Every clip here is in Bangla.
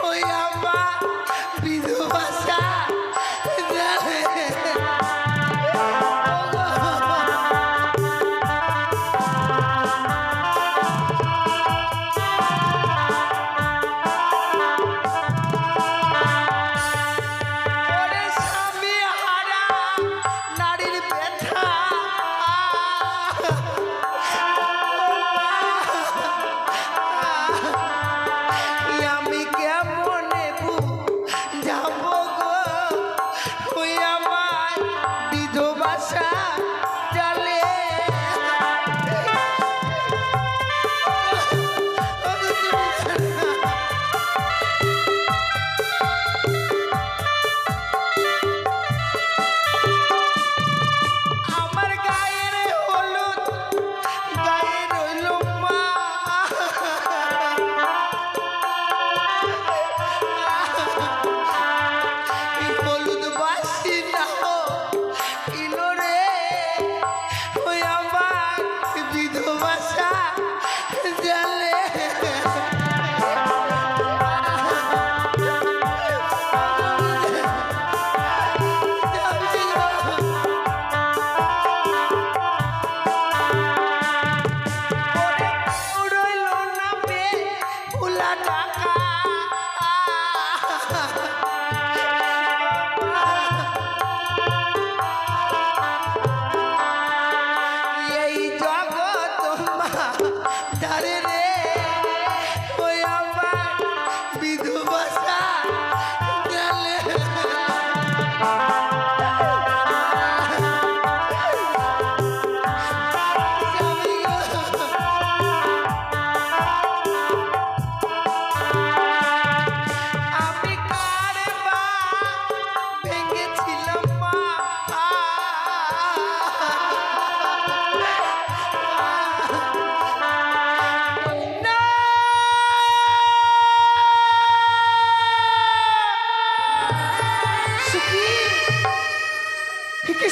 ওই আমার বিধবা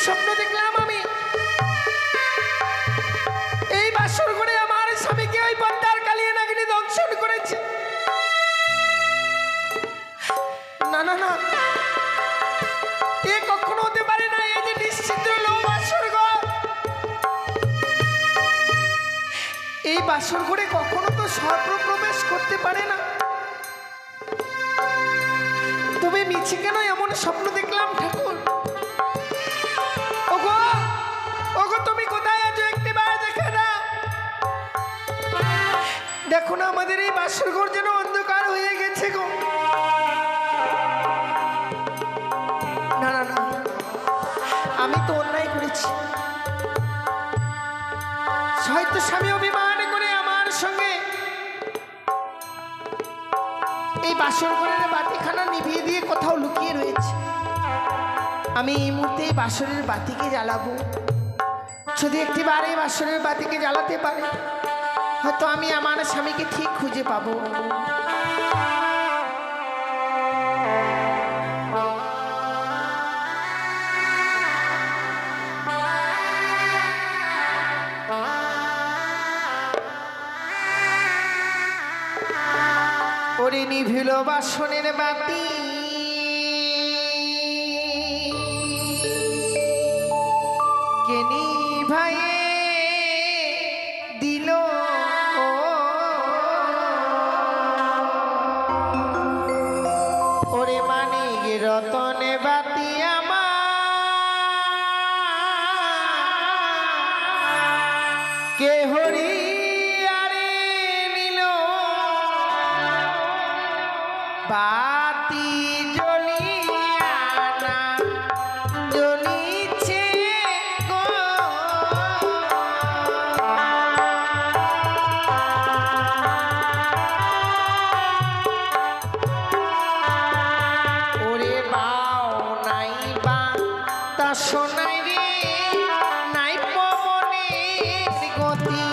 স্বপ্ন দেখলাম আমি। এই বাসর ঘরে আমার স্বামীকে ওই পদ্মার কালিয়া নাগিনী দংশন করেছে। না না না, এ কখনো হতে পারে না। এই যে নিশ্চিত হলো বাসর ঘর, এই বাসর ঘরে কখনো তো সর্বপ্রবেশ করতে পারে না। তবে মিছে কেন এমন স্বপ্ন দেখলাম ঠাকুর? তুমি কোথায় আছো? একটিবার দেখে নাও। দেখো না আমাদের এই বাসর ঘর যেন অন্ধকার হয়ে গেছে গো। না না না, আমি তো অন্যায় করেছি। হয়তো স্বামী অভিমান করে আমার সঙ্গে এই বাসর ঘরের বাতিখানা নিভিয়ে দিয়ে কোথাও লুকিয়ে রয়েছে। আমি এই মুহূর্তে বাসরের বাতিকে জ্বালাবো। যদি একটিবার এই বাসরের বাতিকে জ্বালাতে পারে, হয়তো আমি আমার স্বামীকে ঠিক খুঁজে পাবো। ওরে নিভিল বাসনের বাতি, কে নিভায়ে দিল ওরে মানিক রতনে বাতি আমার কে হরি আরে নিল বাতি জ্বলিয়া না জ্বলিছে গো। ওরে বাও নাই বা তা শোনাই রে, নাই পবনের গতি।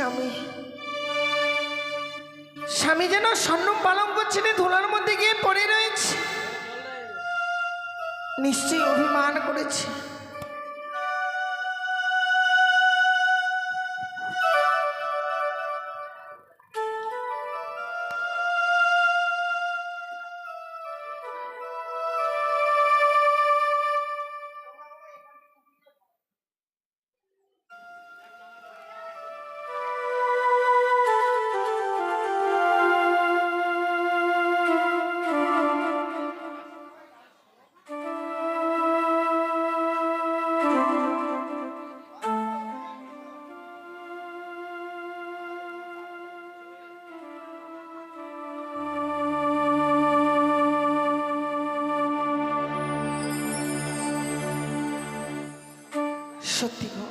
স্বামী, স্বামী যেন স্বর্ণ পালঙ্ক ছেড়ে ধুলার মধ্যে গিয়ে পড়ে রয়েছে। নিশ্চয়ই অভিমান করেছে। সত্যি গো,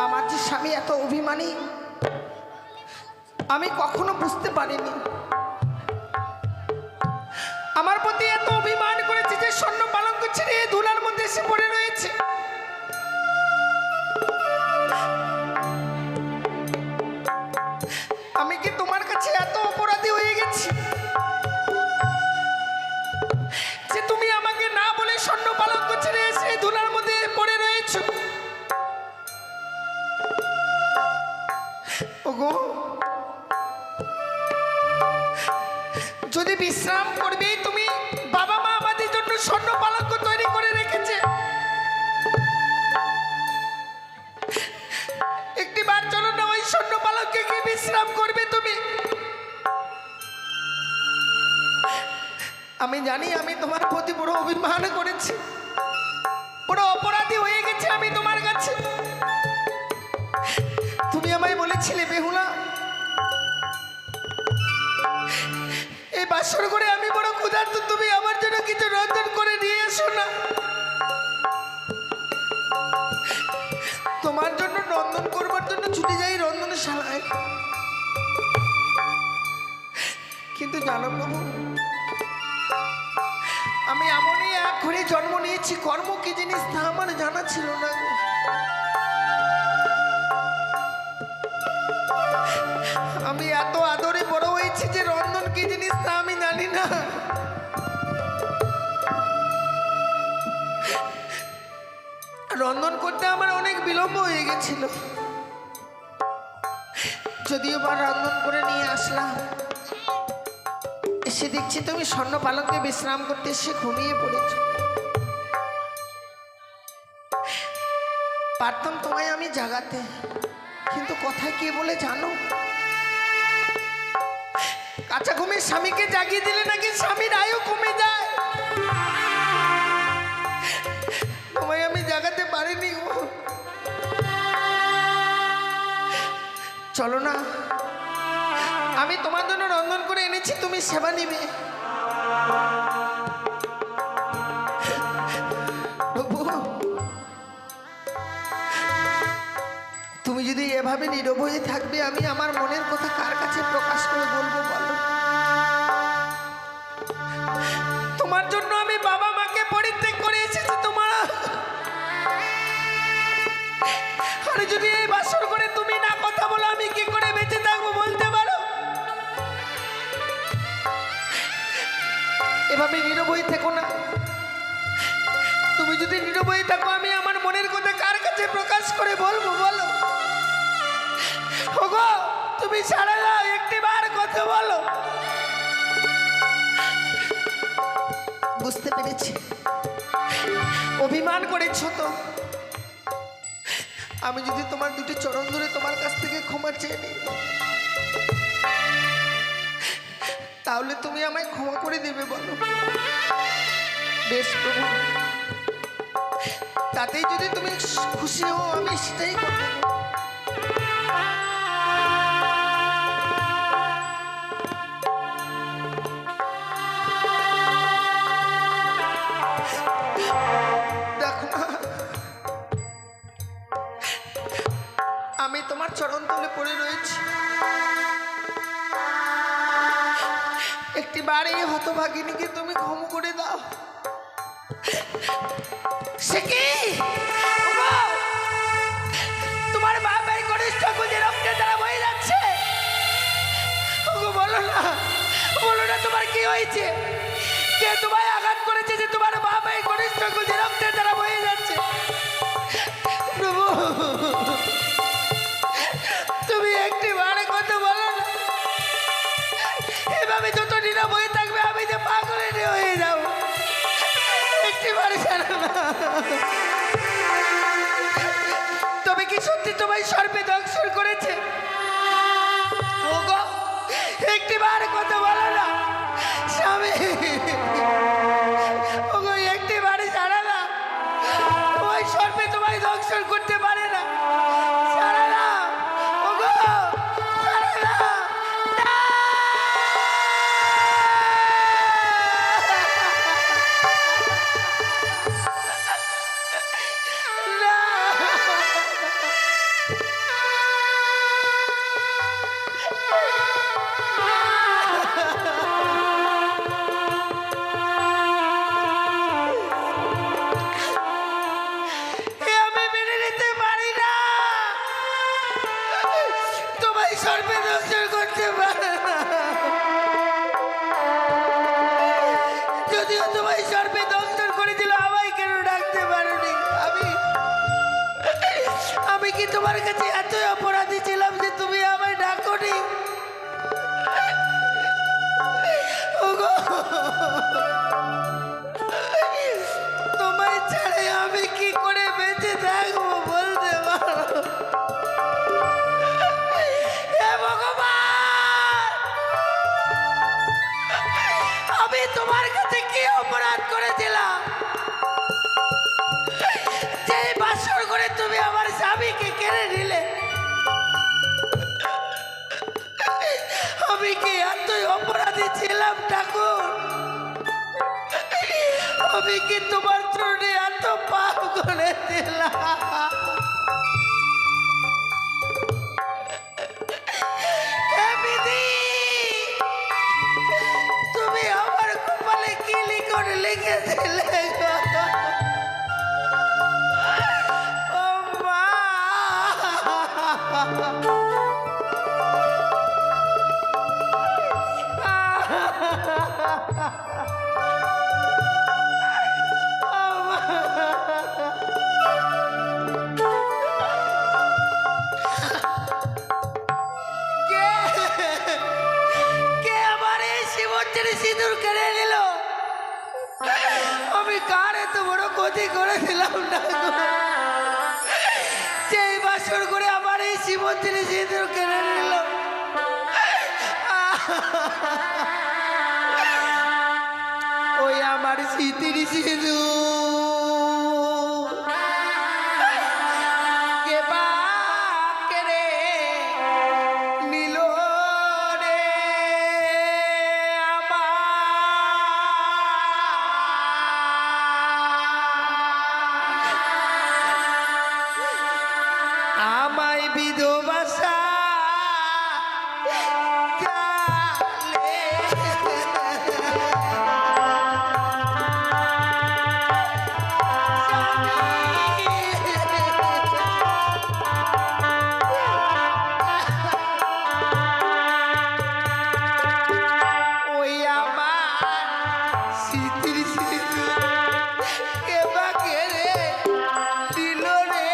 আমার যে স্বামী এত অভিমানী আমি কখনো বুঝতে পারিনি। আমার প্রতি এত অভিমান করেছে যে স্বর্ণ পালঙ্ক ছেড়ে ধুলার মধ্যে এসে পড়ে রয়েছে। আমি কি তোমার কাছে এত অপরাধী হয়ে গেছি যে তুমি আমাকে না বলে স্বর্ণ পালঙ্ক ছেড়ে এসে ধুলার মধ্যে পড়ে রয়েছো? ওগো, যদি বিশ্রাম করবে তুমি, বাবা মা আমাদের জন্য স্বর্ণ পালঙ্ক তৈরি করে রেখেছে, একটিবার চলো না ওই স্বর্ণ পালঙ্কে গিয়ে বিশ্রাম করবে তুমি। আমি জানি আমি তোমার প্রতি বড় অভিমান করেছি, বড় অপরাধী হয়ে গেছে আমি তোমার কাছে। তুমি আমায় বলেছিলে বেহুলা, এই বাসর করে আমি বড় ক্ষুধার্ত, তুমি আমার জন্য কিছু রন্ধন করে নিয়ে এসো না। তোমার জন্য রন্ধন করবার জন্য ছুটে যাই রন্ধনশালায়। কিন্তু জানো প্রভু, আমি এমনই এক ঘরে জন্ম নিয়েছি, কর্ম কি জিনিস তা আমার জানা ছিল না। আমি এত আদরে বড় হয়েছি যে রন্ধন কি জিনিস তা আমি জানি না। রন্ধন করতে আমার অনেক বিলম্ব হয়ে গেছিল। যদিও বা রন্ধন করে নিয়ে আসলাম, এসে দেখছি তুমি স্বর্ণ পালঙ্কে বিশ্রাম করতে এসে ঘুমিয়ে পড়েছ। পারতাম তোমায় আমি জাগাতে, কিন্তু কথায় কি বলে জানো, কাঁচা ঘুমের স্বামীকে জাগিয়ে দিলে নাকি স্বামীর আয়ু কমে যায়। তোমায় আমি জাগাতে পারিনি। চলো না, আমি তোমার জন্য রন্ধন করে এনেছি, তুমি সেবা নিবে। তুমি যদি এভাবে নীরব হয়ে থাকবে, আমি আমার মনের কথা কার কাছে প্রকাশ করে বলবো বলো? তোমার জন্য আমি বাবা মাকে পরিত্যাগ করে এসেছি তোমার। আরে যদি এই বাসর করে তুমি না কথা বলো, আমি কি করে বেঁচে থাকবো বলতে পারো? এভাবে নীরব হয়ে থেকো না। তুমি যদি নীরব হয়ে থাকো, আমি আমার মনের কথা কার কাছে প্রকাশ করে বলবো বলো? ওগো, তুমি ছাড়া দাও, একটিবার কথা বলো। বুঝতে পেরেছি অভিমান করেছ তো। আমি যদি তোমার দুটি চরণ ধরে তোমার কাছ থেকে ক্ষমা চেয়ে নিই, তাহলে তুমি আমায় ক্ষমা করে দেবে বলো? বেশ প্রভু, তাতেই যদি তুমি খুশি হও আমি সেটাই করবো। দেখো না, আমি তোমার চরণ তলে পড়ে রয়েছি। একটিবার এই হতভাগিনীকে তুমি ক্ষমা করে দাও। সে কি তোমার বাবাই কনিষ্ঠ হয়েছে? কে তোমায় আঘাত করেছে যে তোমার বাপ এই কনিষ্ঠ কুলি রক্তের দ্বারা বয়ে যাচ্ছে? প্রভু, তুমি একটি বারে কথা বলো না। এভাবে যত নীরব হয়ে থাকবে আমি যে পাগলের হয়ে যাব। একটি বারে জানো না, তবে কি সত্যি তোমায় সর্পে দংশন করেছে? ওগো, একটি বার কথা বলো না স্বামী। ওগো, একটি বারে জানা না, ওই সর্পে তোমায় দংশন করতে পারে না। জানা না, ওগো, জানা না। যদিও তোমায় সর্পে দংশন করেছিল, আমায় কেন ডাকতে পারোনি? আমি কি তোমার কাছে এতই অপরাধী ছিলাম যে তুমি আমায় ডাকোনি? ওগো, তোমায় ছাড়ে আমি কি করে বেঁচে থাকবো বলতে পারো? হে ভগবান, আমি তোমার কাছে কি অপরাধ করেছিলাম যে বাসর করে তুমি আমার স্বামীকে কেড়ে নিলে? আমি কি এতই অপরাধী ছিলাম ঠাকুর? আমি কি তোমার চরণে এত পাপ করে দিলাম? হে বিধি, তুমি আমার কপালে কি লিখন লিখেছিলে গো? ও মা, সিঁদুর কেড়ে নিল? আমি কার এত বড় ক্ষতি করেছিলাম না যে বাসর করে আমার এই শিবন্তীর সিঁদুর কেড়ে নিল? ওই আমার স্মৃতির সিঁদুর কে বা কেড়ে নিল রে আমায় বিধবাসা ওই আমার স্মৃতির সিঁদুর কে বা কেড়ে দিল রে।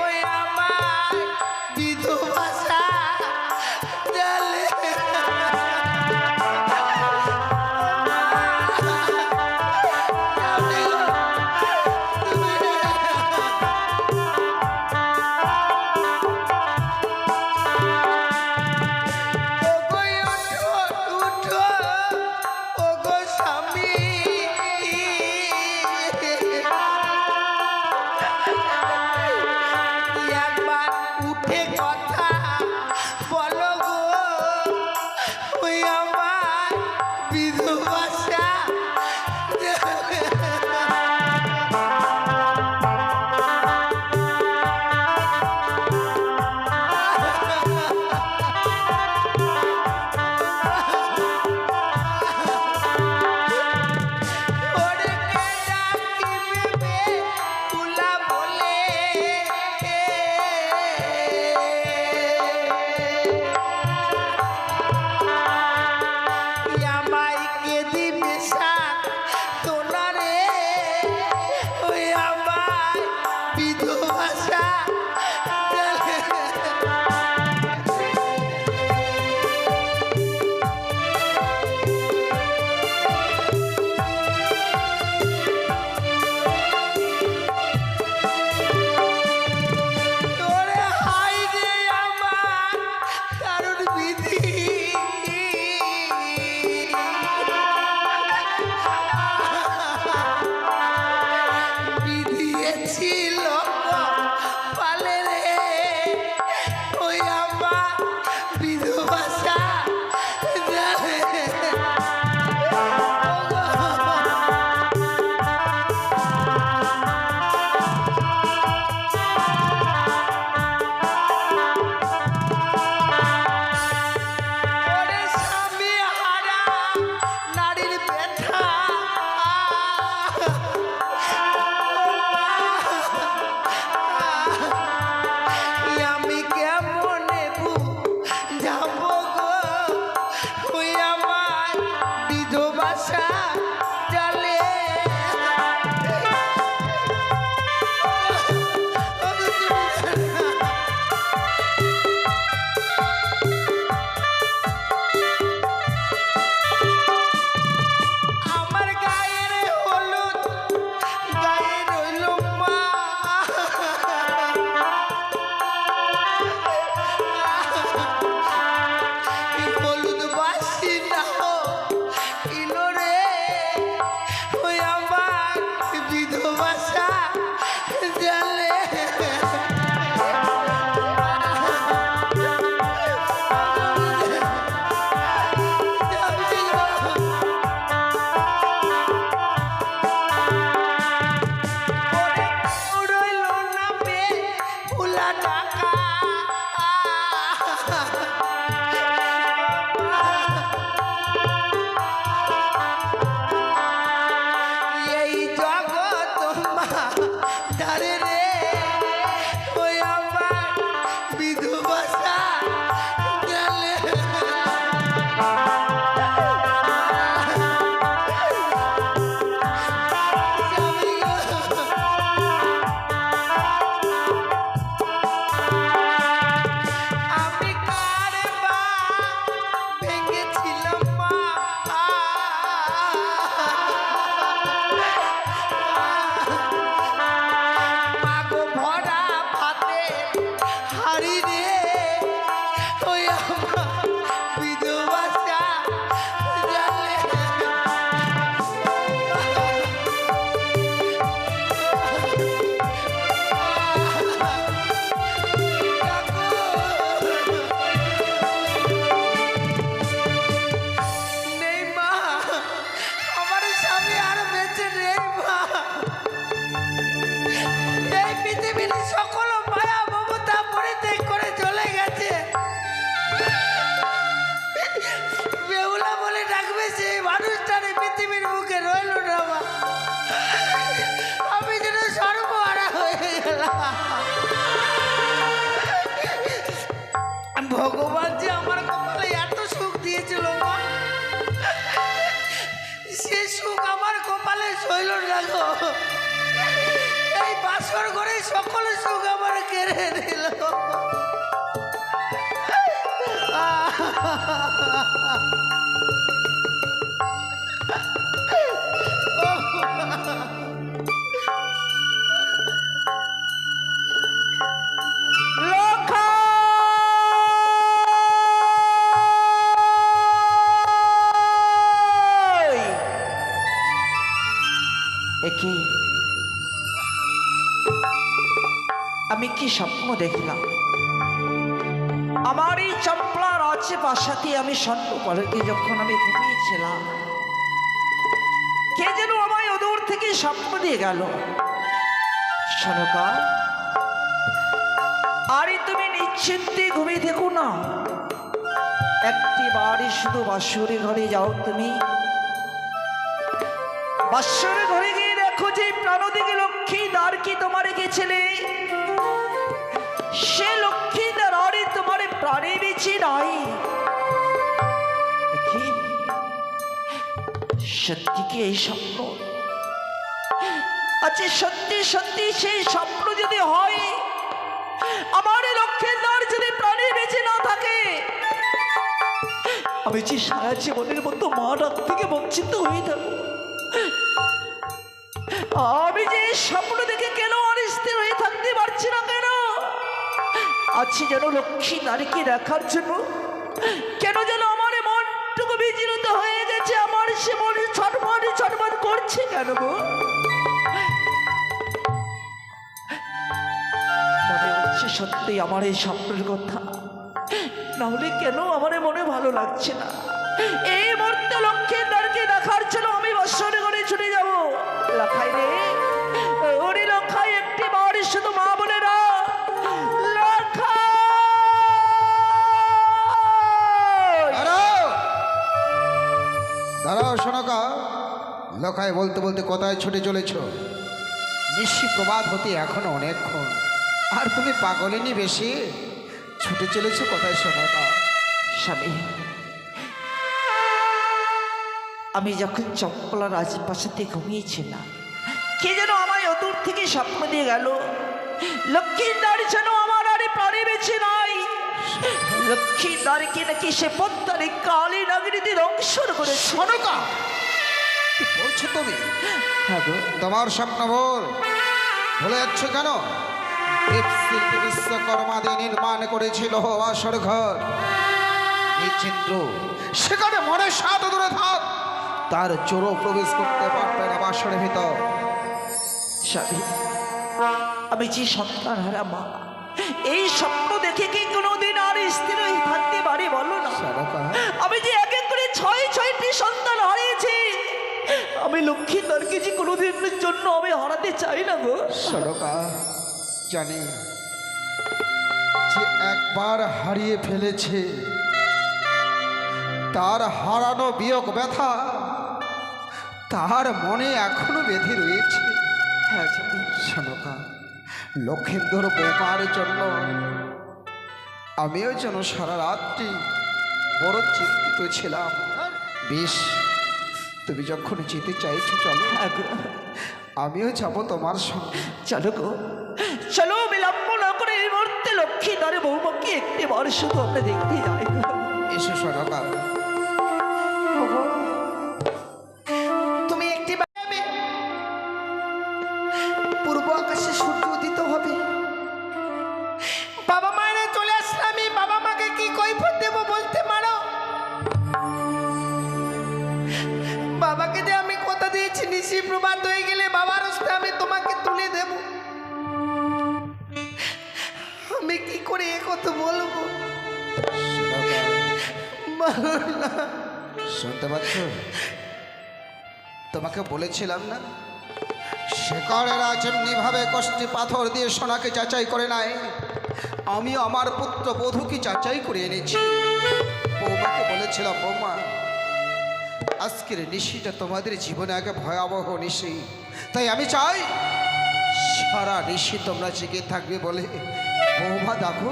ওই আমার বিধিয়েছিল পালে রে ওই আমার বিধবাসা জানে। ওরে স্বামী হারা নারীর ব্যথা আমি কেমনে যাব গো ওই আমার বিধবাসা জালে। আমার গায়ের হলুদ গায়ে রইল মা হলুদ বাসি না কিলো রে ওই আমার বিধবাসা জালে। রইল না পে ফুলা টাকা এই জগৎ ধারে রে ওই আমার বিধবাসা জালে। আমি কার বা ভেঙেছিলাম মা মাগো ভরা ভাতে হাড়ি রে ওই আমার বিধবাসা জালে। নেই মা আমার স্বামী আর বেঁচে নেই মা। এই পৃথিবীর সকল মায়া মমতা পরিত্যাগ করে চলে গেছে। বেহুলা বলে ডাকবে সেই মানুষটার এই পৃথিবীর মুখে রইল না মা। আমি যেন সর্বহারা হয়ে গেলাম। ভগবান যে আমার কপালে এত সুখ দিয়েছিল মা, সে সুখ আমার কপালে সইল না গো। এই বাসর ঘরে সকল সুখ আমার কেড়ে নিল। একে আমি কি স্বপ্ন দেখলাম? আমার এই চম্পলার আছে বাসাতে আমি স্বপ্ন পলকে যখন আমি ঘুমিয়েছিলাম, কে যেন আমায় ওদূর থেকে স্বপ্ন দিয়ে গেল, শোনকা আরে তুমি নিশ্চিন্তে ঘুমিয়ে দেখো না, একটি বাড়ি শুধু বাসুরে ঘরে যাও। তুমি বাসুরে ঘরে গিয়ে দেখো যে প্রাণদিকে লক্ষ্মীদার কি তোমার গেছিলে, সে লক্ষ্মীদার আরে তোমার প্রাণে বেঁচে নাই। সত্যি কি এই স্বপ্ন? আচ্ছা সত্যি সত্যি সেই স্বপ্ন যদি হয়, আমার লক্ষ্মীদার যদি প্রাণে বেঁচে না থাকে, আমি যে সারা জীবনের মতো মা ডাক থেকে বঞ্চিত হয়ে থাকবো। আমি যে স্বপ্ন দেখে কেন আর স্থির হয়ে থাকতে পারছি না কেন? আছি যেন লক্ষ্মী নারীকে দেখার জন্য, কেন যেন আমার মনটুকু বিচলিত হয়ে গেছে। আমার সে মনে ছটফট ছটফট করছে কেন গো? মনে হচ্ছে সত্যি আমার এই স্বপ্নের কথা, নাহলে কেন আমার মনে ভালো লাগছে না। এই মুহূর্তে লক্ষ্মীর দ্বারকে দেখার জন্য আমি বৎসরে করে ছুটে যাব। লখাই রে, ওরে লখাই, একটি বার শুধু মা বলে না, দাঁড়াও শোনকা, লোকায় বলতে বলতে কোথায় ছুটে চলেছ? নিশি প্রবাদ হতে এখনো অনেকক্ষণ, আর তুমি পাগলিনি বেশি, ছুটে চলেছ কোথায় শোনকা? স্বামী, আমি যখন চম্পলা রাজপ্রাসাদে ঘুমিয়েছিলাম, কে যেন আমায় অদূর থেকে স্বপ্ন দিয়ে গেল, লক্ষ্মীর দ্বার যেন আমার আরে প্রাণে বেঁচে নাই। লক্ষ্মীর দ্বারকে নাকি সে পদ্মারে কালী নাগরীতে ধ্বংসর করে। শোনকা, কি বলছো তুমি? হ্যাঁ গো, তোমার স্বপ্ন ভুলে যাচ্ছ কেন? দেবশিল্পী বিশ্বকর্মা দিয়ে নির্মাণ করেছিল বাসর ঘর। নিশ্চিন্দ্র সেখানে মনে সাত দূরে থাক, তার চোরও প্রবেশ করতে পারবে না বাসরের ভিতর। স্বামী, আমি যে সন্তান হারা মা, এই স্বপ্ন দেখে কি কোনোদিন আর স্থির হয়ে থাকতে পারি বলো না? শোনকা, আমি যে এক এক করে ছয়টি সন্তান হারিয়েছি, আমি লক্ষ্মীর দ্বারকে যে কোনোদিনের জন্য আমি হারাতে চাই না গো। শোনকা, জানি যে একবার হারিয়ে ফেলেছে, তার হারানো বিয়োগ ব্যথা তার মনে এখনো বেঁধে রয়েছে। হ্যাঁ স্বামী, শোনকা, লক্ষেন্দর বৌমার জন্য আমিও যেন সারা রাত্রি বড় চিন্তিত ছিলাম। বেশ, তুমি যখন যেতে চাইছো চলো, হ্যাঁ গো, আমিও যাব তোমার সঙ্গে। চলো গো, চলো, বিলম্ব না করে এই মুহূর্তে লক্ষ্মী দ্বারে বৌমাকে একটি বার শুধু আমরা দেখতে যাই গো। এসো শোনকা। তুমি একটি বার যাবে, পূর্ব আকাশে সূর্য উদিত হবে। বাবা মায়েরা চলে আসলে আমি বাবা মাকে কি কৈফত দেবো বলতে পারো? বাবাকে যে আমি কথা দিয়েছি নিশি প্রভাত হয়ে গেলে বাবার হস্তে আমি তোমাকে তুলে দেব। আমি কি করে এ কথা বলবো? বলো না। শুনতে পাচ্ছ? তোমাকে বলেছিলাম না, শেখরেরা যেমনি ভাবে কষ্টি পাথর দিয়ে সোনাকে যাচাই করে নাই, আমিও আমার পুত্র বধূকে যাচাই করে এনেছি। বৌমাকে বলেছিলাম, বৌমা, আজকের নিশিটা তোমাদের জীবনে আগে ভয়াবহ নিশি, তাই আমি চাই সারা নিশি তোমরা জেগে থাকবে বলে। বৌমা দেখো,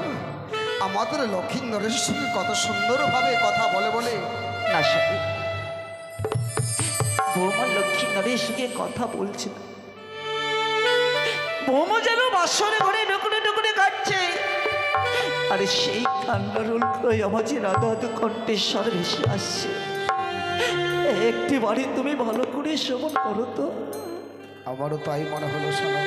আমাদের লক্ষিন্দরের সঙ্গে কত সুন্দরভাবে কথা বলে বলে। না স্বামী, বৌমা লক্ষ্মী নারীর সঙ্গে কথা বলছে না, বৌমা যেন বাসরে ঘরে ঢুকুনে ঢুকুনে কাটছে। আরে সেই কান্নার উল্টোই আমার যে রাধা কণ্ঠেশ্বর ভেসে আসছে। একটি বাড়ি তুমি ভালো করে শ্রবণ করো তো। আমারও তাই মনে হলো শোনো,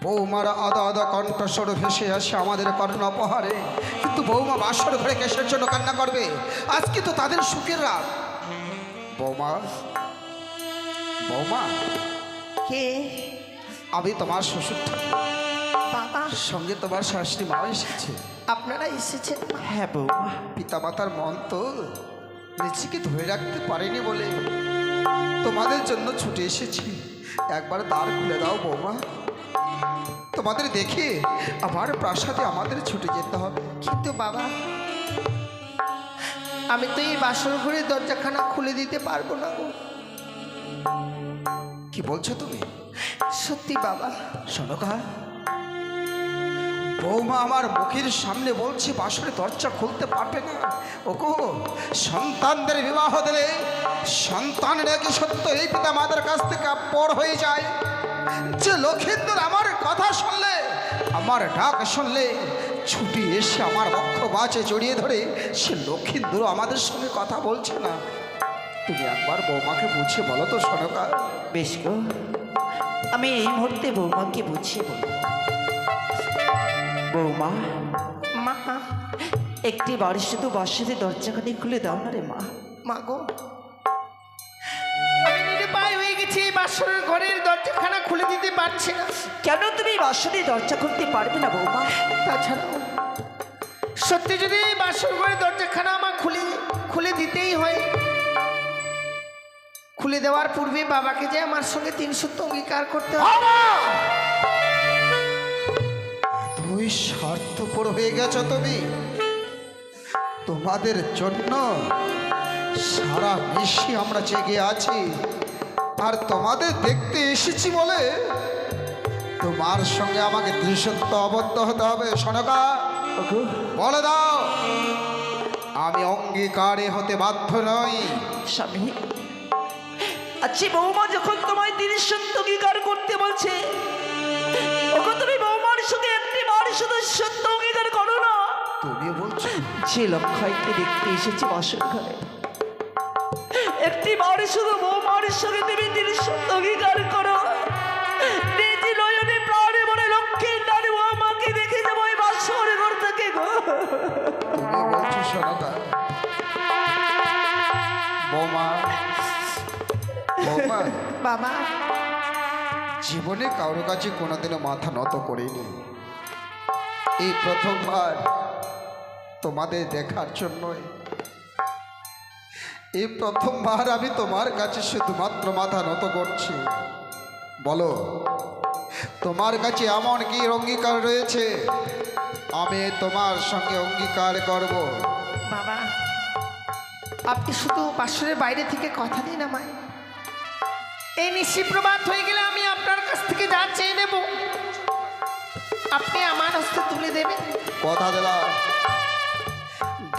বৌমার আদা আদা কণ্ঠস্বর ভেসে আসে আমাদের কর্ণপহারে, কিন্তু বৌমা বাসর ঘরে কেসের জন্য কান্না করবে? আজকে তো তাদের সুখের রাত। বৌমা, বৌমা, কে? আমি তোমার শ্বশুর ঠাকুর, বাবা, সঙ্গে তোমার শাশুড়ি মা এসেছে। আপনারা এসেছেন? হ্যাঁ বৌমা, পিতামাতার মন তো নিজেকে ধরে রাখতে পারেনি বলে তোমাদের জন্য ছুটে এসেছি। একবার দ্বার খুলে দাও বৌমা, তোমাদের দেখে আবার প্রাসাদে আমাদের ছুটে যেতে হবে। কিন্তু বাবা, আমি তো এই বাসর ঘরের দরজাখানা খুলে দিতে পারবো না গো। কি বলছো তুমি? সত্যি বাবা। শোনকা, বৌমা আমার মুখের সামনে বলছে বাসরে দরজা খুলতে পারবে না। ওগো, সন্তানদের বিবাহ দিলে সন্তানেরা কি সত্য এই পিতা মাতার কাছ থেকে পর হয়ে যায়? যে লক্ষিন্দর আমার কথা শুনলে, আমার ডাক শুনলে ছুটি এসে আমার বক্ষ বাঁচে জড়িয়ে ধরে, সে লক্ষিন্দর আমাদের সঙ্গে কথা বলছে না। তুমি একবার বৌমাকে বুঝিয়ে বলো তো শোনকা। বেশ গো, আমি এই মুহূর্তে বৌমাকে বুঝিয়ে বলবো। বৌমা, মা, একটি বাড়ি শুধু বাসের দরজাখানি খুলে দাও না রে মা। মা গো, বাসরের ঘরের দরজাখানা খুলে দিতে পারছি না। কেন তুমি বাসরে দরজা খুলতে পারবে না বৌমা? তাছাড়াও সত্যি যদি এই বাসর ঘরের দরজাখানা আমার খুলে দিতেই হয়, খুলে দেওয়ার পূর্বে বাবাকে যে আমার সঙ্গে 3 সূত্র অঙ্গীকার করতে হবে। তুই স্বার্থপর হয়ে গেছো তুমি। তোমাদের জন্য সারা বিশ্বে আমরা জেগে আছি, আর তোমাদের দেখতে এসেছি বলে তোমার সঙ্গে আমাকে দৃশ্যত্ব আবদ্ধ হতে হবে। শোনকা, ওগো বলে দাও আমি অঙ্গীকারে হতে বাধ্য নই। স্বামী, আচ্ছা বৌমা যখন তোমায় 30 সত্য অঙ্গীকার করতে বলছে, ওগো তুমি বৌমার সঙ্গে একটি বার শুধু সত্য অঙ্গীকার করো না। তুমি বলছো যে লক্ষাইকে দেখতে এসেছে বাসর ঘরে, একটি বার শুধু বৌমার সঙ্গে তুমি 30 সত্য অঙ্গীকার করো। নিজে নয়নে প্রাণে মনে লক্ষ্মীর নারী বৌমাকে দেখে যাবো ওই বাসর ঘর থেকে গো। তুমি বলছো শোনকা। বৌমা, বৌমা, বাবা, জীবনে কারোর কাছে কোনোদিনও মাথা নত করিনি। এই প্রথমবার তোমাদের দেখার জন্যই, এই প্রথমবার আমি তোমার কাছে শুধুমাত্র মাথা নত করছি। বলো তোমার কাছে এমন কি অঙ্গীকার রয়েছে আমি তোমার সঙ্গে অঙ্গীকার করব? বাবা, আপনি শুধু বাসরের বাইরে থেকে কথা দিন আমায়। এই নিশিপ্রভাত হয়ে গেলে আমি আপনার কাছ থেকে যা চেয়ে নেব আপনি আমার হস্তে তুলে দেবেন। কথা দিলাম,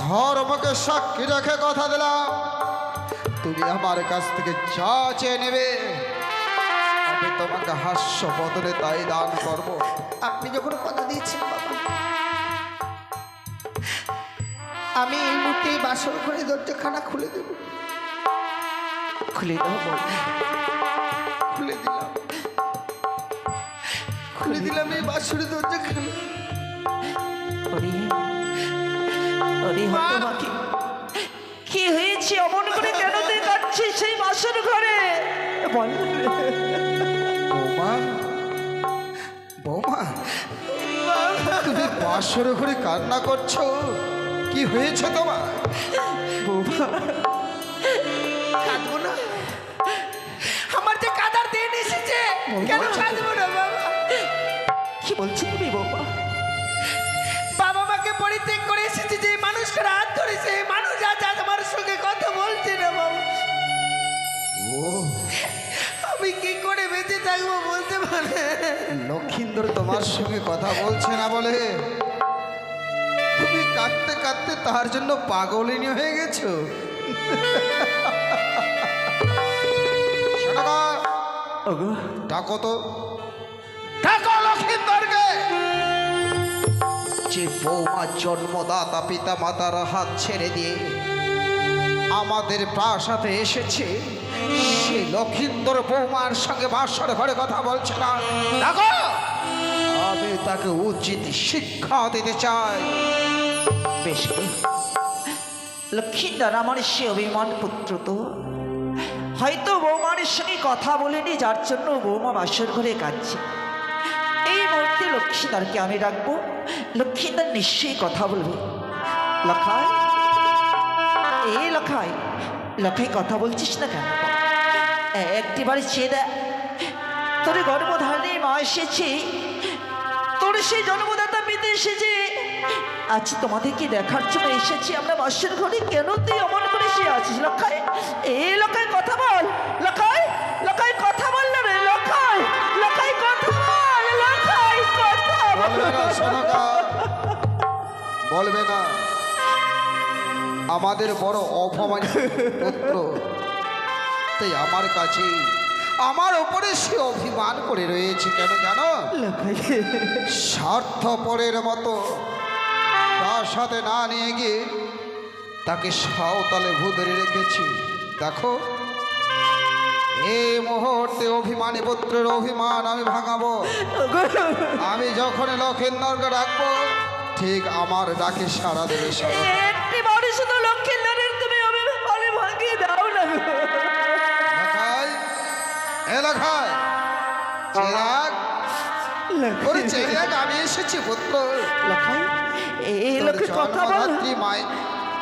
ধর্মকে সাক্ষী রেখে কথা দিলাম, তুমি আমার কাছ থেকে যা চেয়ে নেবে আমি তোমাকে হাস্য বদলে তাই দান করব। আপনি যখন কথা দিয়েছেন বাবা, আমি এই মুহূর্তে এই বাসর ঘরে দরজাখানা খুলে দেব। খুলে দাও বৌমা, খুলে দিলাম, খুলে দিলাম এই বাসরের দরজাখানা। ওরে ওরে হতভাগী, কি হয়েছে? অমন করে কেন তুই কাঁদছিস সেই বাসর ঘরে? বল। বৌমা, বৌমা, তুমি বাসর ঘরে কান্না করছো, কি হয়েছে তোমার? বৌমা, কাঁদবো না, আমার যে কাদার দিন এসেছে, কেন কাঁদবো না বাবা? কি বলছো তুমি বৌমা? বাবা মাকে পরিত্যাগ করে এসেছে, যে মানুষকে হাত ধরেছে, মানুষ আজ আজ আমার সঙ্গে কথা বলছে না বাবা। ও, আমি কি করে বেঁচে থাকবো বলতে পারে? লক্ষিন্দর তোমার সঙ্গে কথা বলছে না বলে তুমি কাঁদতে কাঁদতে তার জন্য পাগলিনী হয়ে গেছো। শোনো, ওগো ডাকো তো, ডাকো লক্ষিন্দরকে। যে বৌমা জন্মদাতা পিতা মাতার হাত ছেড়ে দিয়ে আমাদের প্রাসাদে এসেছে, সে লক্ষিন্দর বৌমার সঙ্গে বাসর ঘরে কথা বলছে না। ডাকো, আমি তাকে উচিত শিক্ষা দিতে চাই। বেশ, লক্ষ্মীদার আমার সে অভিমান পুত্র তো হয়তো বৌমার সঙ্গে কথা বলেনি, যার জন্য বৌমা বাসর ঘরে কাঁদছে। এই মুহূর্তে লক্ষ্মীদারকে আমি ডাকবো, লক্ষ্মীদার নিশ্চয়ই কথা বলবে। লখাই, এই লখাই, লখাই কথা বলছিস না কেন? একটিবারে চেয়ে দেখ, তোর গর্ভধারণে মা এসেছে, তোর সেই জন্মদাতা পেতে এসেছে। আজ তোমাদেরকে দেখার জন্য এসেছি আমরা বাসর ঘরে, কেন তুই অমন করে সে আছিস? লখাই, এই লখাই কথা বল। লখাই, লখাই কথা বল না রে। লখাই, লখাই কথা বল। লখাই কথা বলবে না সোনাকা, বলবে না। আমাদের বড় অপমানিত পুত্র, তাই আমার কাছে আমার ওপরে সে অভিমান করে রয়েছে। কেন জানো? স্বার্থপরের মতো তার সাথে না নিয়ে গিয়ে তাকে সাঁওতালে ভুদরে রেখেছি। দেখো, এই মুহূর্তে অভিমানী পুত্রের অভিমান আমি ভাঙাবো। আমি যখন লক্ষিন্দরকে ডাকবো, ঠিক আমার ডাকে সাড়া দেবে। একটি বাড়ি শুধু লক্ষ্মীন্দরের তুমি অভিমানে ভাঙিয়ে দাও না। লখাই, এলাকায় চিরাগ, ওরে চিরাগ, আমি এসেছি পুত্র। লখাই এই তোর লোকে কথা বল, জন্মদাত্রী মায়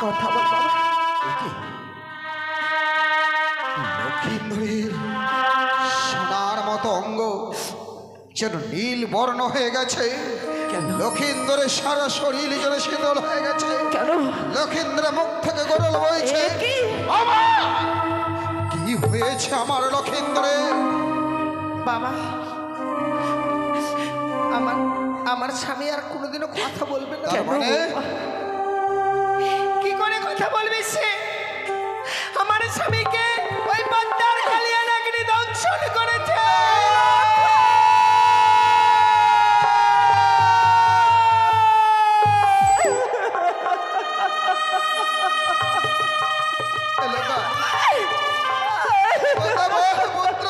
কথা বল বাবা। লক্ষিন্দরের সোনার মতো অঙ্গ যেন নীল বর্ণ হয়ে গেছে। লক্ষিন্দরের সারা শরীর যেন শীতল হয়ে গেছে। কেন? লক্ষিন্দরের মুখ থেকে গরল বইছে। এ কি? বাবা, কি হয়েছে আমার লক্ষিন্দরের? বাবা, আমার আমার স্বামী আর কোনোদিনও কথা বলবে না। তার মানে কি করে কথা বলবে সে? আমার স্বামীকে ওই বান্দার কালিয়া নাগিনী দংশন করেছে। এলাকা, কথা বল পুত্র,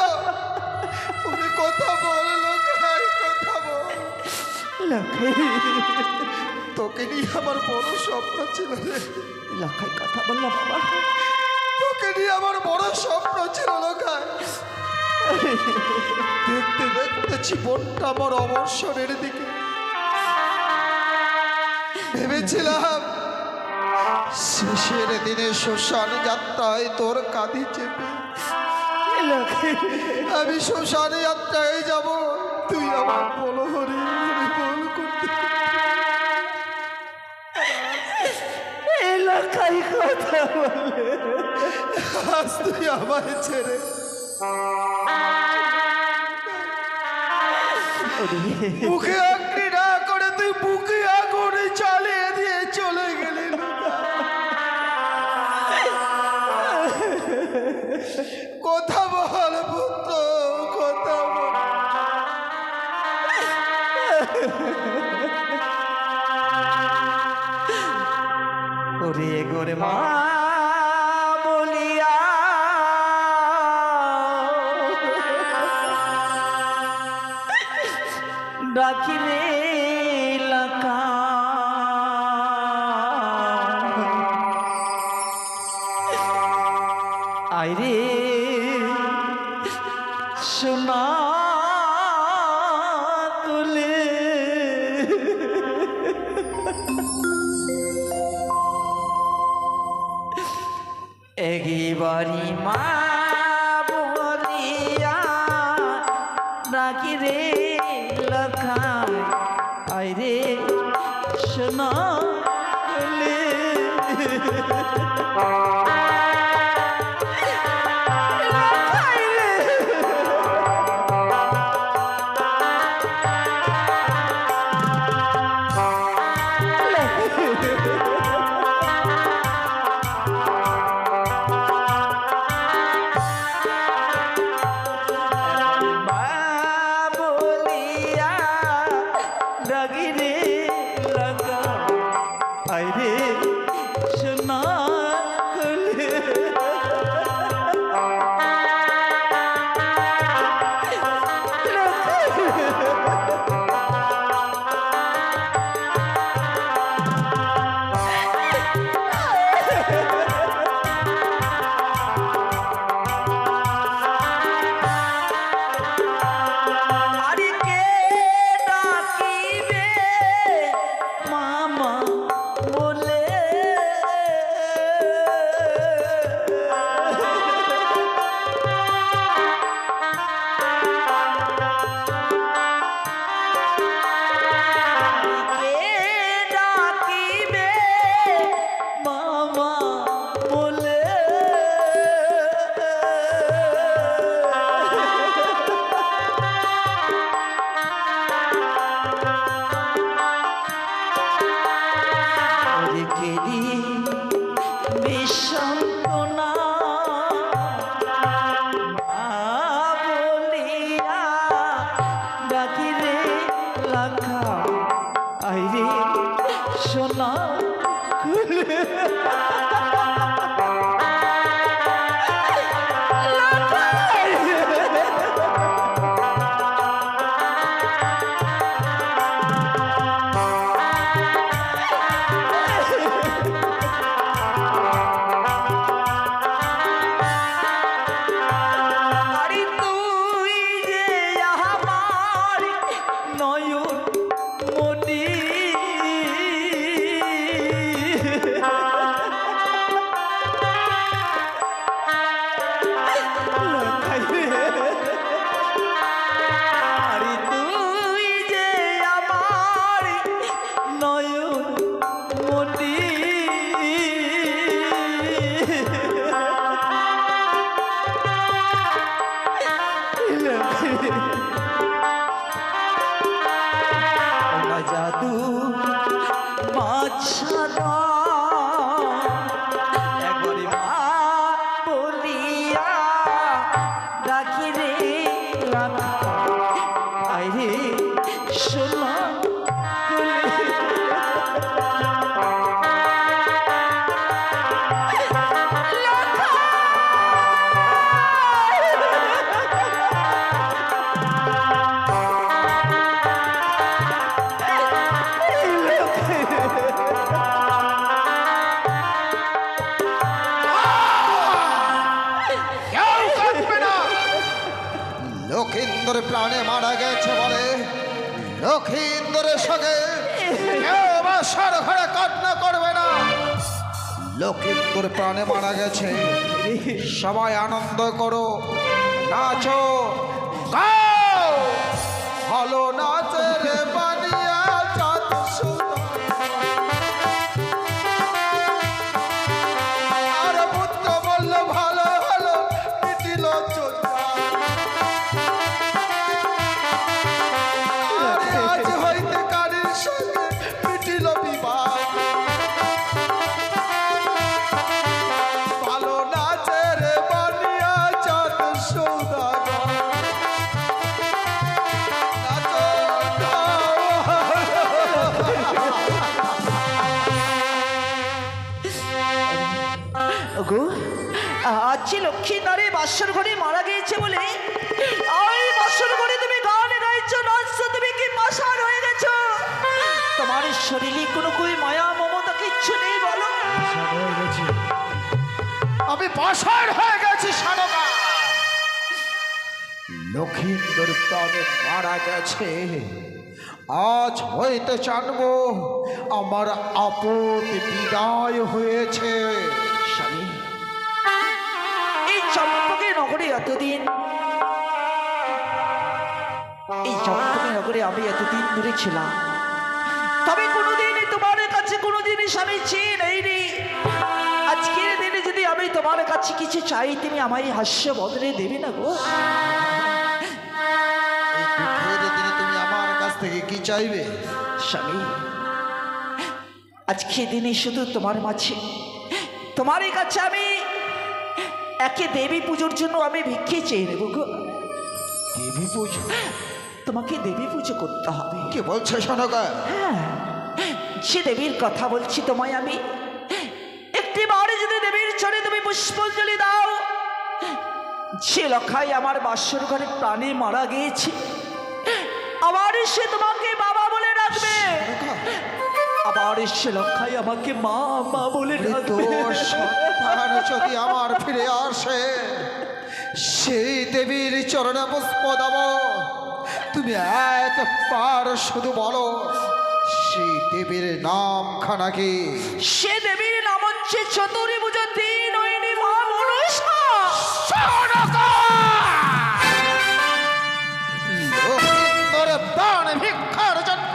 উনি কথা বল লোকাই, কথা বল। লখাই, তোকে নিয়ে আমার বড় স্বপ্ন ছিল রে। লখাই কথা বল না বাবা। তোকে নিয়ে আমার বড় স্বপ্ন ছিল লোকাই। দেখতে দেখতে জীবনটা আমার অবসরের দিকে। ভেবেছিলাম শেষের দিনে শ্মশান যাত্রায় তোর কাঁধে চেপে লখাই, আমি শ্মশান যাত্রায় যাব, তুই আমার বলো হরি হরি বল করতে। এই লখাই কথা বলে। আজ তুই আমায় ছেড়ে মুখে অগ্নি না করে তুই বুকে আগুনে চালিয়ে দিয়ে চলে গেলি। কথা বল পুত্র, কথা বল। ওরে গোরে মা বলিয়া ডাকি রে লকা, আয় রে সোনা তুলে। একবারি মা বলিয়া ডাকি রে লখাই, আয় রে সোনা তুলে। লখাই রে। মা ডাকি রে রাখা আরে সোনা কেউ কাঁদবে না। লক্ষিন্দর প্রাণে মারা গেছে বলে লক্ষিন্দরের সঙ্গে কেউ বাসার ঘরে কান্না করবে না। লক্ষিন্দর প্রাণে মারা গেছে, সবাই আনন্দ করো, নাচো, গাও। ভালো নাচের বানিয়া চাঁদ সুন্দর। আর পুত্র বলল ভালো হলো মিটিল চোদ্দা। আজ হইতে কারীর সঙ্গে মিটিল বিবাহ। ভালো নাচের বানিয়া চাঁদ সৌদাগর। নাচো, গাও। ওগো আজ যে লক্ষ্মীনারে বাসর ঘরে মারা গিয়েছে বলে ওই বাসর ঘরে তুমি গান গাইছো, নাচছো, তুমি কি পাষাণ হয়ে গেছো? তোমার শরীরে কোনো কই মায়া মমতা কিচ্ছু নেই বলো? আমি পাষাণ হয়ে গেছি সানকা। লক্ষিন্দর প্রাণে মারা গেছে, আজ হইতে জানবো আমার আপদ বিদায় হয়েছে। স্বামী, এই চম্পকের নগরে এতদিন আমি এতদিন ধরে ছিলাম, তবে কোনোদিনই তোমার কাছে কোনোদিনই স্বামী চেয়ে নেইনি। আজকের দিনে যদি আমি তোমার কাছে কিছু চাই, তুমি আমায় হাস্য বদলে দেবে না গো? এই দুঃখের দিনে তুমি আমার কাছ থেকে কি চাইবে? স্বামী, আজকে দিনে শুধু তোমার মাঝে তোমারই কাছে আমি একে দেবী পুজোর জন্য আমি ভিক্ষে চেয়ে নেব গো। দেবী পুজো? তোমাকে দেবী পুজো করতে হবে। কি বলছে সনকা? হ্যাঁ, সে দেবীর কথা বলছি তোমায় আমি। একটি বারে যদি দেবীর চরণে তুমি পুষ্পাঞ্জলি দাও, সে লখাই আমার বাসর ঘরে প্রাণে মারা গিয়েছে, আবার সে তোমাকে বাবা বলে ডাকবে, আবার সে লখাই আমাকে মা মা বলে ডাকবে। তোর সন্তান যদি আমার ফিরে আসে, সেই দেবীর চরণে পুষ্প দেব। তুমি একবার শুধু বলো সেই দেবীর নাম খানা কি? সে দেবীর নাম হচ্ছে চতুরী পুজো তিন নয়নী মা মনসা। লক্ষিন্দর প্রাণ ভিক্ষার জন্য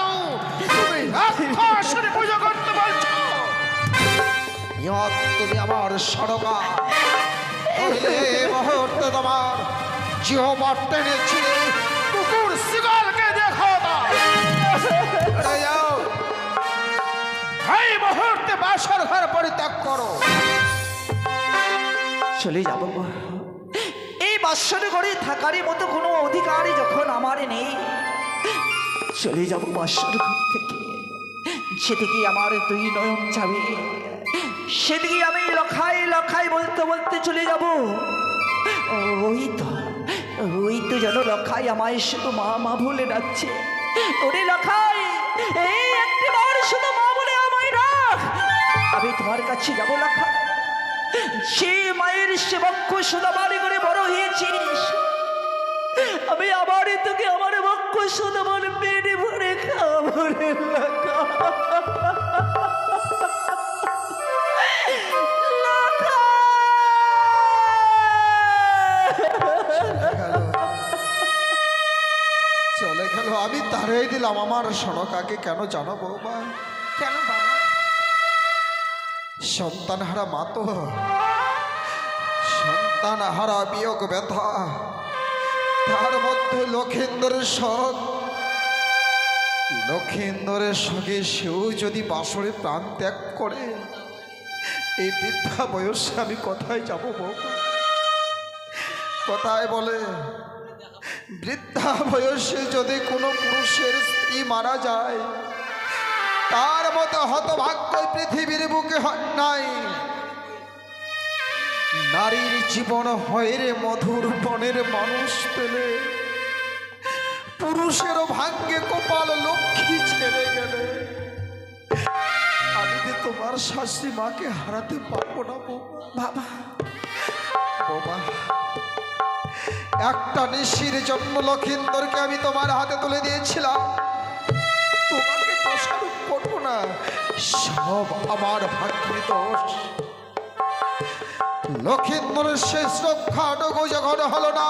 তুমি রাক্ষসের পুজো করতে বলছো? তুমি আমার সরকা হইলে মুহূর্তে তোমার জিহ্বা টেনেছি কুকুর শিগালকে দেখো দাও। যাও, এই মুহূর্তে বাসর ঘর পরিত্যাগ করো। চলে যাব গো। এই বাসর ঘরে থাকারই মতো কোনো অধিকারই যখন আমার নেই, চলে যাব বাসর ঘর থেকে। সেদিকে আমার দুই নয়ন যাবে, সেদিকে আমি লখাই লখাই বলতে বলতে চলে যাব। ওই তো যেন লখাই আমায় শুধু মা মা বলে ডাকছে। ওরে লখাই, এই একটি বার শুধু মা বলে আমায় ডাক, আমি তোমার কাছে যাবো লখাই। সে মায়ের সেবক্ষ সোনা বাড়ি করে বড় হয়েছিস, আমি আবার তোকে আমার বক্ষ সোনা বলে পেটে ভরে খাবো রে লখা। চলে গেল, আমি তাড়িয়ে দিলাম আমার সনকাকে। কেন জানো বৌমা? কেন বাবা? সন্তান হারা মা তো, সন্তান হারা বিয়োগ ব্যথা, তার মধ্যে লক্ষিন্দরের শখ। লক্ষিন্দরের সঙ্গে সেও যদি বাসরে প্রাণ ত্যাগ করে, এই বৃদ্ধা বয়সে আমি কোথায় যাব বৌমা? কথায় বলে বৃদ্ধা বয়সে যদি কোনো পুরুষের স্ত্রী মারা যায় তার মতো হতভাগ্য পৃথিবীর বুকে নাই। নারীর জীবন হয় রে মধুর বনের মানুষ পেলে, পুরুষেরও ভাগ্যে কপাল লক্ষ্মী ছেড়ে গেলে। আমি যে তোমার শাশুড়ি মাকে হারাতে পারবো না বাবা। বাবা, একটা নিশির জন্য লক্ষিন্দরকে আমি তোমার হাতে তুলে দিয়েছিলাম, তোমাকে দোষারোপ করবো না, সব আমার ভাগ্যের দোষ। লক্ষিন্দরের শেষ রক্ষাটুকু যখন হলো না,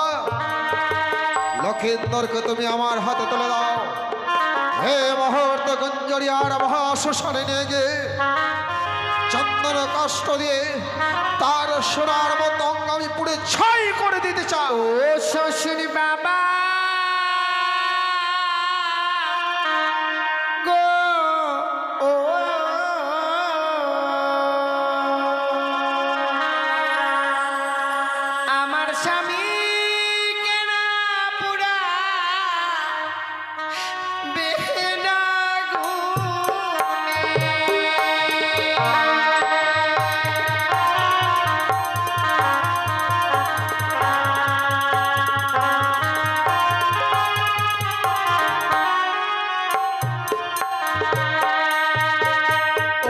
লক্ষিন্দরকে তুমি আমার হাতে তুলে দাও। হে মুহূর্ত গুঞ্জরিয়ার মহাশ্মশানে নিয়ে গিয়ে চন্দন কষ্ট দিয়ে তার সোনার মতো অঙ্গ আমি পুড়ে ছাই করে দিতে চাও। ও শ্বশুর বাবা গো, ও আমার স্বামী কেনা পুরা বেহেনা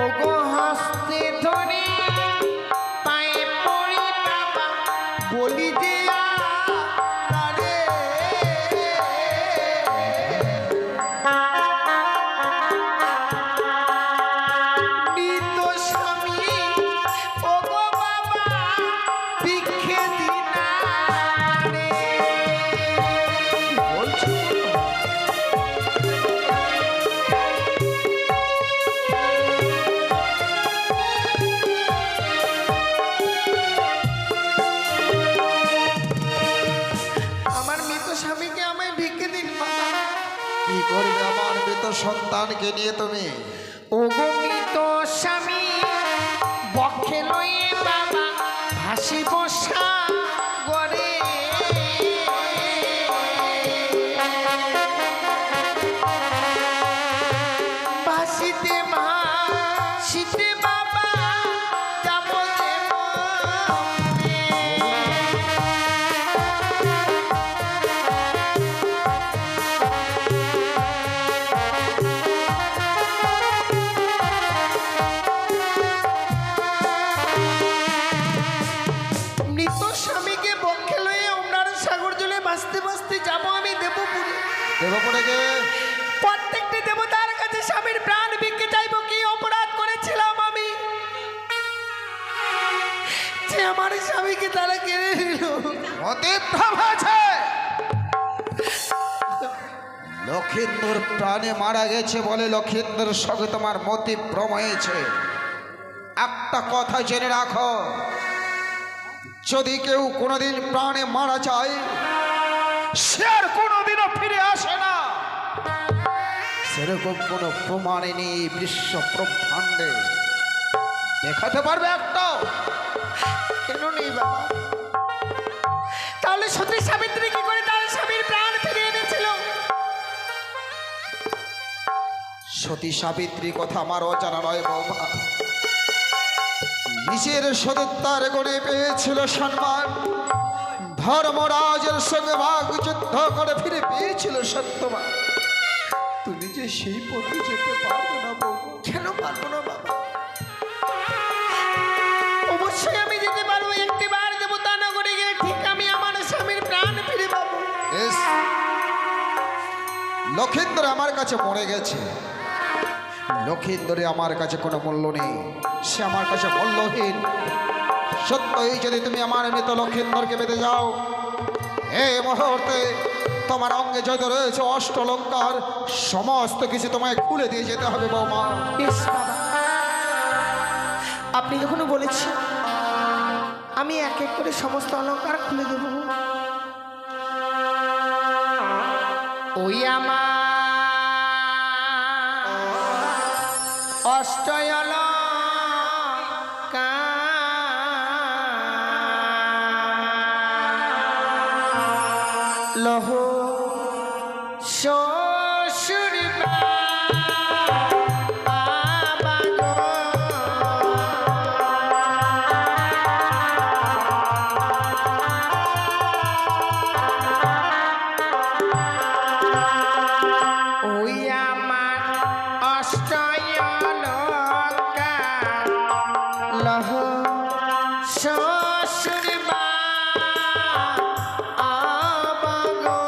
ওগো হস্তে ধরে পায়ে পড়ি বাবা বলি যে আরে মৃত স্বামী ওগো বাবা ভিক্ষে দিনা রে। বলছো আমার মৃত স্বামীকে আমায় ভিক্ষে দিন বাবা। কি করবে আমার মৃত সন্তানকে নিয়ে তুমি? ওগো মৃত স্বামী বক্ষে লয়ে বাবা ভাসি বসা গরে ভাসিতে ভাসিতে বাবা যাব যে মনে। মৃত স্বামীকে বক্ষে লয়ে ওমরার সাগর জলে ভাসতে ভাসতে যাব আমি দেবপুরে। দেবপুরে গে প্রত্যেকটি দেবতার কাছে স্বামীর প্রাণ ভিক্ষে চাইব। কি অপরাধ করেছিলাম আমি যে আমার স্বামীকে তারা কেড়ে নিল? অতিভ্রম হয়েছে। লক্ষিন্দর প্রাণে মারা গেছে বলে লক্ষিন্দর সঙ্গে তোমার মতিভ্রম হয়েছে। একটা কথা জেনে রাখো, যদি কেউ কোনোদিন প্রাণে মারা যায় সে আর কোনোদিনও ফিরে আসে না, সেরকম কোনো প্রমাণে নেই বিশ্ব ব্রহ্মাণ্ডে। দেখাতে পারবে একটা? কেন নেই বাবা? তাহলে সতী সাবিত্রী কি করে তার স্বামীর প্রাণ ফিরিয়ে এনেছিল? সতী সাবিত্রী কথা আমার অজানা নয় বৌমা। নিজের সততার গড়ে পেয়েছিল সম্মান, ধর্মরাজের সঙ্গে ভাগ যুদ্ধ করে ফিরে পেয়েছিল সত্যবান। তুমি যে সেই পথে যেতে পারবে না বৌমা। কেন পারবো না বাবা? অবশ্যই আমি যেতে পারবো। একটি বার দেবতা নগরে গিয়ে ঠিক আমি আমার স্বামীর প্রাণ ফিরে পাবো। এস, লক্ষিন্দর আমার কাছে মরে গেছে। লক্ষিন্দরে আমার কাছে কোনো মূল্য নেই, সে আমার কাছে মূল্যহীন। সত্যই যদি তুমি আমার মৃত লক্ষিন্দরকে পেতে যাও, এই মুহূর্তে তোমার অঙ্গে যত রয়েছে অষ্টলঙ্কার সমস্ত কিছু তোমায় খুলে দিয়ে যেতে হবে বৌমা। বেশ বাবা, আপনি যখন বলেছেন আমি এক এক করে সমস্ত অলঙ্কার খুলে দেব। ওই আমার অষ্টয়লঙ্কার লহ শ্বশুর বাবা গো। ওই আমার অষ্টয়লঙ্কা লহ শ্বশুর বাবা গো।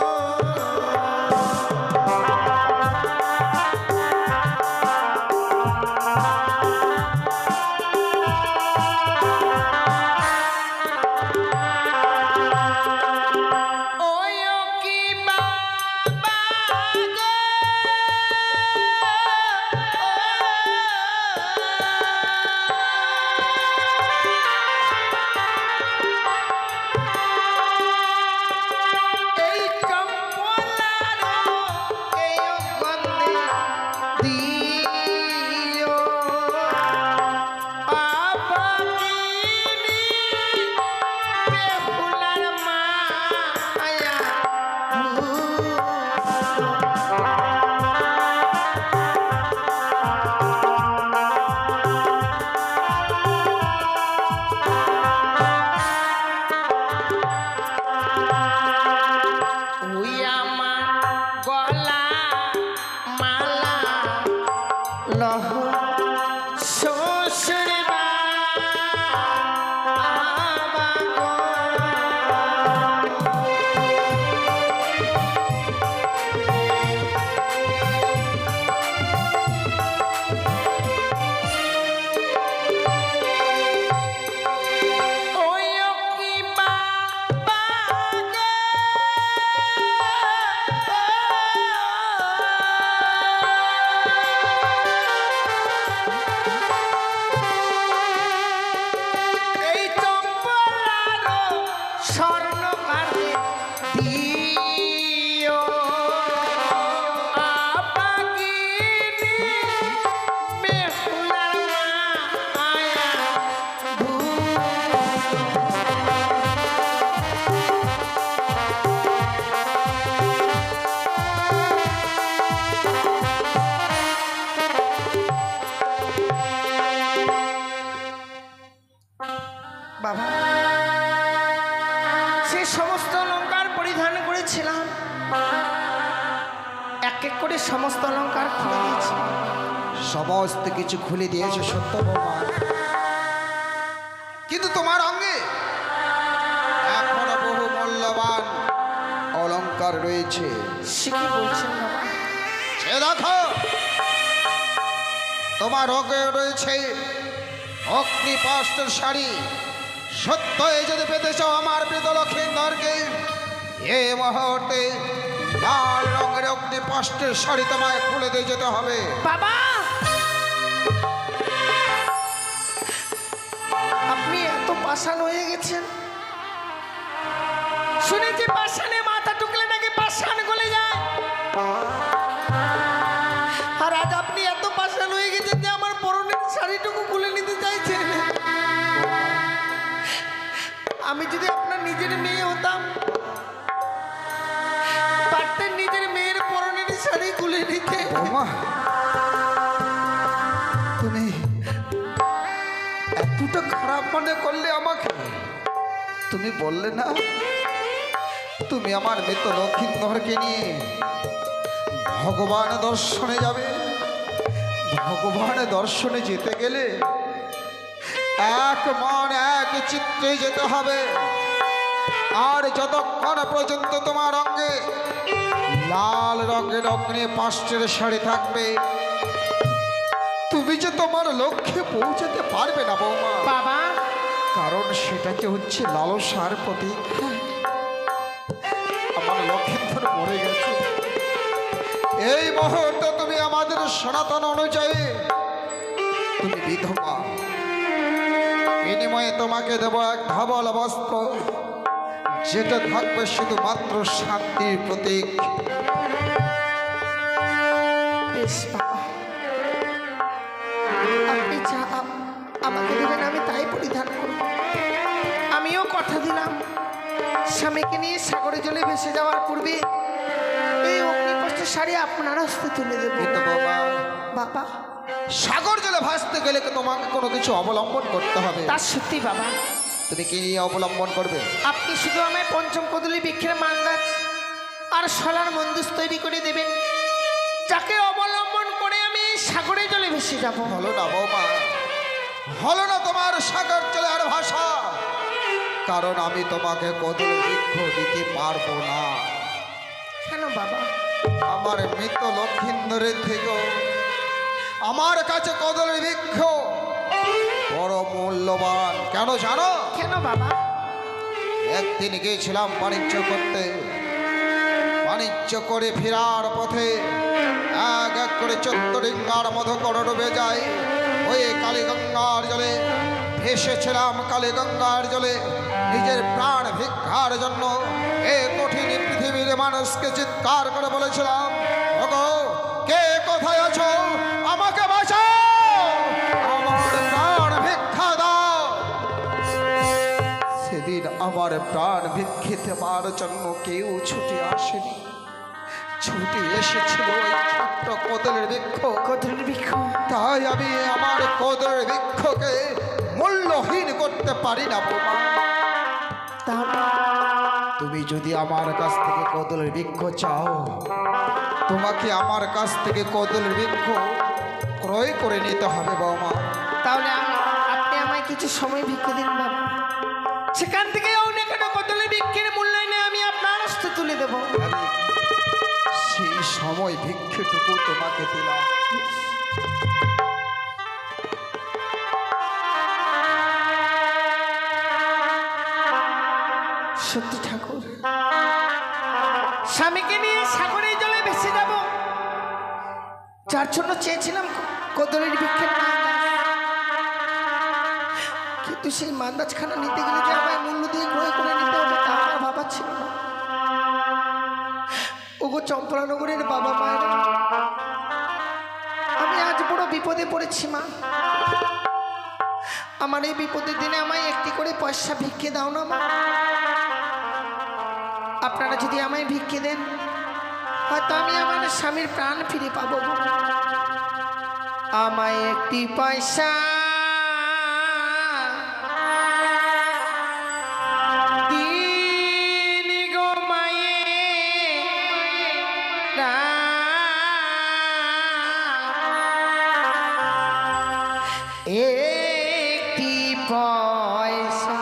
ওই কি বাবা গো। এই চম্পলার এই গন্ধে দিও আপাকিনি বেহুলার মায়া ওই আমার গলা মালা লহ শ্বশুর বাবা গো। ওই কি বাবা গো। এই চম্পলার স্বর্ণ কাটে দিও আপাকিনি বেহুলার মায়া বাবা সে সমস্ত অলঙ্কার পরিধান করেছিলাম, এক এক করে সমস্ত অলঙ্কার খুলে দিয়েছি। সমস্ত কিছু খুলে দিয়েছে সত্য বৌমা, কিন্তু তোমার অঙ্গে এখনো বহু মূল্যবান অলংকার রয়েছে। সে কি বলছেন বাবা? সে দেখো, তোমার অঙ্গে রয়েছে অগ্নিপাস্ত্রের শাড়ি। সত্য এই যদি পেতে চাও আমার প্রীত লক্ষ্মীন্দরকে, এই মুহূর্তে লাল রঙের অগ্নিপাস্ত্রের শাড়ি তোমায় খুলে দিয়ে যেতে হবে। বাবা আপনি এত পাষাণ হয়ে গেছেন, শুনেছি পাষাণে মাথা টুকলে নাকি পাষাণ গলে যায়। আর আজ আপনি এত পাষাণ হয়ে গেছেন যে আমার পরনের শাড়িটুকু খুলে নিতে চাইছেন। আমি যদি আপনার নিজের মেয়ে হতাম, পারতেন নিজের মেয়ের পরনের শাড়ি খুলে নিতে। বৌমা, তুমি এতটা খারাপ মনে করলে আমাকে? তুমি বললে না তুমি আমার মৃত লক্ষ্মীন্দরকে নিয়ে ভগবান দর্শনে যাবে। ভগবান দর্শনে যেতে গেলে এক মন এক চিত্তে যেতে হবে। আর যতক্ষণ পর্যন্ত তোমার অঙ্গে লাল রঙের অগ্নিপাস্ত্রের শাড়ি থাকবে, তুমি যে তোমার লক্ষ্যে পৌঁছাতে পারবে না বৌমা। বাবা কারণ সেটা যে হচ্ছে লালসার প্রতীক। আমার লক্ষ্মীন্দর মরে গেছে। এই মুহূর্তে তুমি আমাদের সনাতন অনুযায়ী তুমি বিধবা। বিনিময়ে তোমাকে দেব এক ধবল বস্ত্র, যেটা থাকবে শুধুমাত্র শান্তির প্রতীক। বেশ বাবা, আপনি যা আমাকে দেবেন আমি তাই পরিধান করব। আমিও কথা দিলাম স্বামীকে নিয়ে সাগরে জলে ভেসে যাওয়ার পূর্বে এই অগ্নিকষ্ট শাড়ি আপনার হস্তে তুলে দেব। কিন্তু বৌমা, বাবা, সাগর জলে ভাসতে গেলে কি তোমাকে কোনো কিছু অবলম্বন করতে হবে? তা সত্যি বাবা। তুমি কি অবলম্বন করবে? আপনি শুধু আমায় পঞ্চম কদলী বৃক্ষের মান্দাজ আর শলার মন্দুস তৈরি করে দেবেন, যাকে অবলম্বন করে আমি সাগরে জলে ভেসে যাব। হলো না বৌমা, হলো না তোমার সাগর জলে আর ভাষা, কারণ আমি তোমাকে কদল বৃক্ষ দিতে পারবো না। কেন বাবা? আমার মৃত লক্ষিন্দরের থেকেও আমার কাছে কদলের বৃক্ষ বড় মূল্যবান। কেন জানো? কেন বাবা? একদিন গিয়েছিলাম বাণিজ্য করতে, বাণিজ্য করে ফেরার পথে এক এক করে 14 ডিঙ্গার মতো করে ডুবে যায় ওই কালীগঙ্গার জলে। ভেসেছিলাম কালীগঙ্গার জলে নিজের প্রাণ ভিক্ষার জন্য। এ কঠিন পৃথিবীর মানুষকে চিৎকার করে বলেছিলাম, ওগো কে কোথায় আছো, আমাকে বাঁচাও, আমার প্রাণ ভিক্ষা দাও। সেদিন আমার প্রাণ ভিক্ষে দেওয়ার জন্য কেউ ছুটে আসেনি, ছুটে এসেছিল ওই ছোট্ট কদলের বৃক্ষ। কদলের বৃক্ষ? তাই আমি আমার কদলের বৃক্ষকে মূল্যহীন করতে পারি না বৌমা। তাহলে তুমি যদি আমার কাছ থেকে কদলের বৃক্ষ চাও, তোমাকে আমার কাছ থেকে কদলের বৃক্ষ ক্রয় করে নিতে হবে বৌমা। তাহলে আপনি আমায় কিছু সময় ভিক্ষে দিন বাবা, সেখান থেকে অনেক কদলের বৃক্ষের মূল্যায়নে আমি আপনার হস্তে তুলে দেব। আমি সেই সময় ভিক্ষেটুকু তোমাকে দিলাম। সত্যি ঠাকুর, স্বামীকে নিয়ে সাগরে জলে ভেসে যাব, যার জন্য চেয়েছিলাম কদলের বৃক্ষের মান্দাজ। কিন্তু সেই মান্দাজখানা নিতে গেলে যে আমায় মূল্য দিয়ে ক্রয় করে নিতে হবে তা আমার ভাবা ছিল না। ওগো চম্পলানগরের বাবা মায়েরা, আমি আজ বড় বিপদে পড়েছি মা। আমার এই বিপদের দিনে আমায় একটি করে পয়সা ভিক্ষে দাও না মা। আপনারা যদি আমায় ভিক্ষে দেন, হয়তো আমি আমার স্বামীর প্রাণ ফিরে পাবো। আমায় একটি পয়সা দিন গো মায়েরা, একটি পয়সা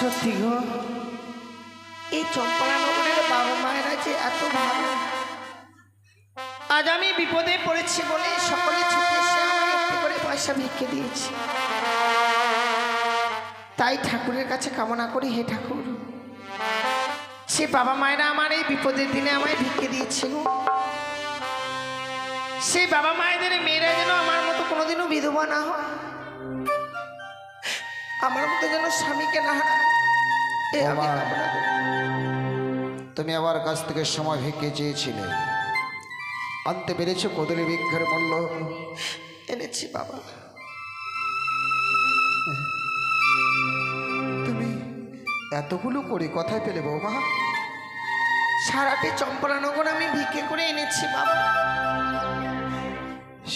সত্যি গো, এই চম্পলানগরের বাবা মায়েরা যে এত ভালো। আজ আমি বিপদে পড়েছি বলে সকলে ছুটে এসে আমাকে একটু করে পয়সা ভিক্ষে দিয়েছে। তাই ঠাকুরের কাছে কামনা করি, হে ঠাকুর, সে বাবা মায়েরা আমার এই বিপদের দিনে আমায় ভিক্ষে দিয়েছে গো, সেই বাবা মায়েদের মেয়েরা যেন আমার মতো কোনোদিনও বিধবা না হয়, আমার মতো যেন স্বামীকে না হারায়। এই আমি বাবা, কামনা করি। তুমি আমার কাছ থেকে সময় ভিক্ষে চেয়েছিলে, আনতে পেরেছো কদলী বৃক্ষের মূল্য? এনেছি বাবা। তুমি এতগুলো করে কোথায় পেলে বৌমা? সারাটি চম্পলানগর আমি ভিক্ষে করে এনেছি বাবা।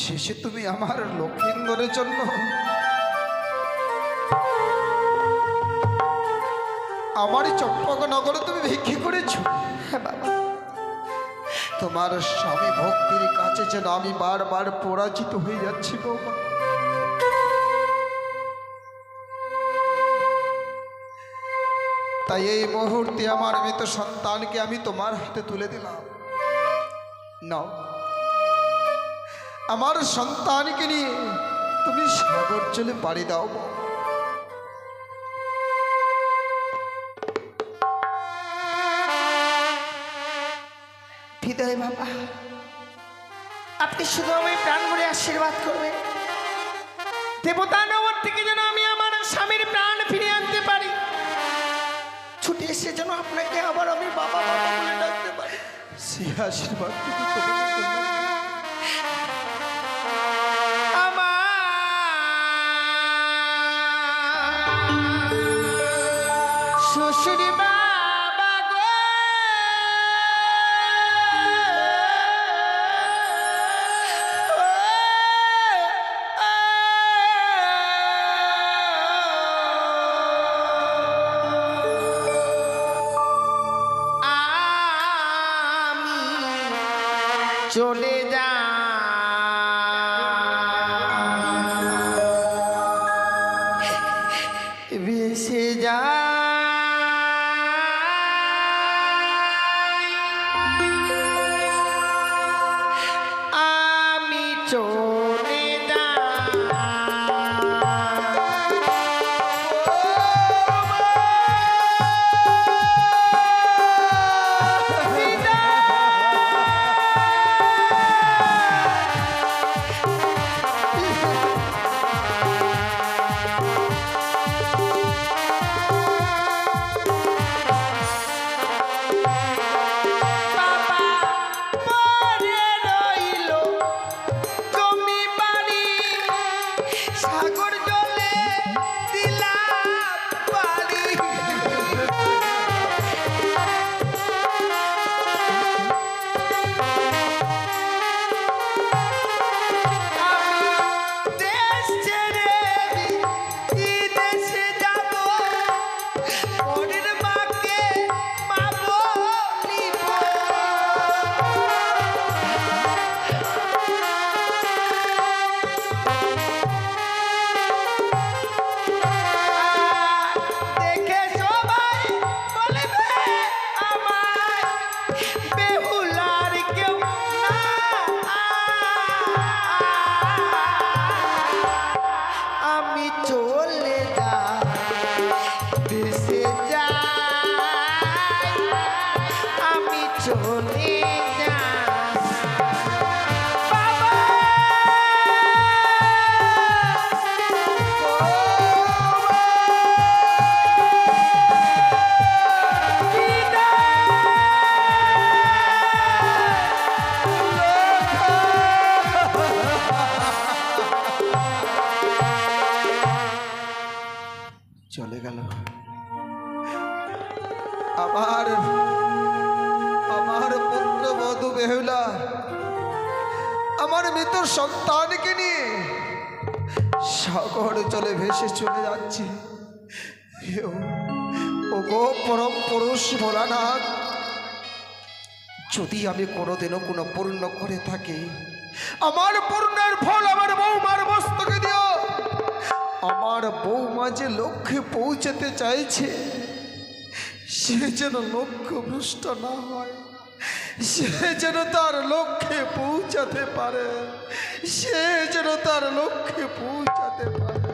শেষে তুমি আমার লক্ষিন্দরের জন্য আমার চম্পকনগরে তুমি ভিক্ষে করেছো? হ্যাঁ বাবা। তোমার স্বামী ভক্তির কাছে যেন আমি বারবার পরাজিত হয়ে যাচ্ছি বৌমা। তাই এই মুহূর্তে আমার মৃত সন্তানকে আমি তোমার হাতে তুলে দিলাম। নাও, আমার সন্তানকে নিয়ে তুমি সাগর জলে পাড়ি দাও। হৃদয় বাবা, আপনি শুধু আমায় প্রাণ ভরে আশীর্বাদ করবেন, দেবতানগর থেকে যেন আমি আমার স্বামীর প্রাণ ফিরিয়ে আনতে পারি। ছুটে এসে যেন আপনাকে আবার আমি বাবা বাবা বলে ডাকতে পারি। সে আশীর্বাদ তুমি তোমার জন্য। শ্বশুরি বাবা গো, আমি চলে যা ভেসে যা আমি চলে যা সাগর জলে দিলাম পানি। আমি দেশ ছেড়ে বিদেশে যাব, পরের মাকে মা বলিব। দেখে সবাই বলবে আমায় বেহুলার কেউ না। আমি চলে যাই, দেশে যাই, আমি চলে যাই বাবা। চলে গেল আমার আমার পুত্র বধূ বেহুলা আমার মৃত সন্তানকে নিয়ে সাগর জলে ভেসে চলে যাচ্ছে। ও গো পরম পুরুষ ভোলানাথ, যদি আমি কোনোদিনও কোনো পূর্ণ করে থাকি, আমার পূর্ণের ফল আমার বৌমার মস্তকে দিও। আমার বৌমা যে লক্ষ্যে পৌঁছাতে চাইছে সে যেন লক্ষ্য ভ্রষ্ট না হয়, সে যেন তার লক্ষ্যে পৌঁছাতে পারে, সে যেন তার লক্ষ্যে পৌঁছাতে পারে।